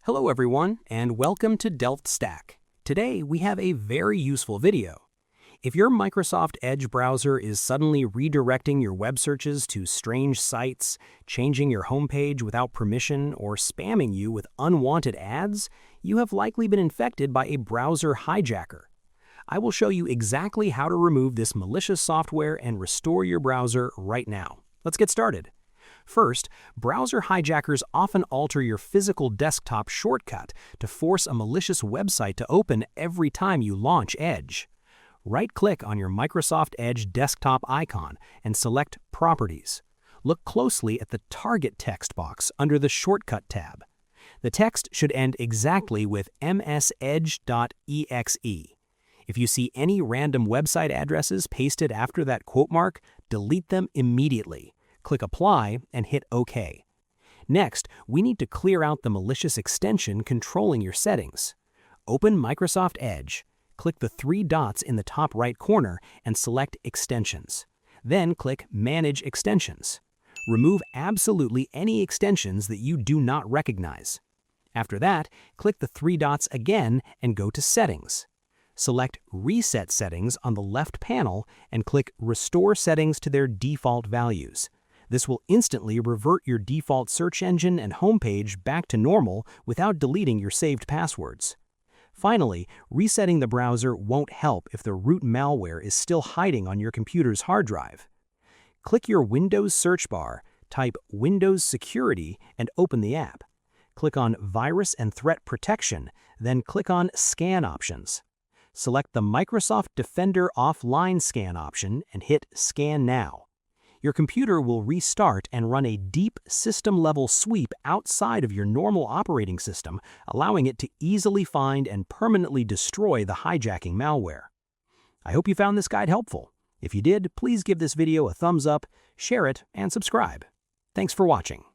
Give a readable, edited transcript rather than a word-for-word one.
Hello everyone, and welcome to Delft Stack. Today we have a very useful video. If your Microsoft Edge browser is suddenly redirecting your web searches to strange sites, changing your homepage without permission, or spamming you with unwanted ads, you have likely been infected by a browser hijacker. I will show you exactly how to remove this malicious software and restore your browser right now. Let's get started. First, browser hijackers often alter your physical desktop shortcut to force a malicious website to open every time you launch Edge. Right-click on your Microsoft Edge desktop icon and select Properties. Look closely at the Target text box under the Shortcut tab. The text should end exactly with msedge.exe. If you see any random website addresses pasted after that quote mark, delete them immediately. Click Apply and hit OK. Next, we need to clear out the malicious extension controlling your settings. Open Microsoft Edge. Click the three dots in the top right corner and select Extensions. Then click Manage Extensions. Remove absolutely any extensions that you do not recognize. After that, click the three dots again and go to Settings. Select Reset Settings on the left panel and click Restore Settings to their default values. This will instantly revert your default search engine and homepage back to normal without deleting your saved passwords. Finally, resetting the browser won't help if the root malware is still hiding on your computer's hard drive. Click your Windows search bar, type Windows Security, and open the app. Click on Virus and Threat Protection, then click on Scan Options. Select the Microsoft Defender Offline Scan option and hit Scan Now. Your computer will restart and run a deep system-level sweep outside of your normal operating system, allowing it to easily find and permanently destroy the hijacking malware. I hope you found this guide helpful. If you did, please give this video a thumbs up, share it, and subscribe. Thanks for watching.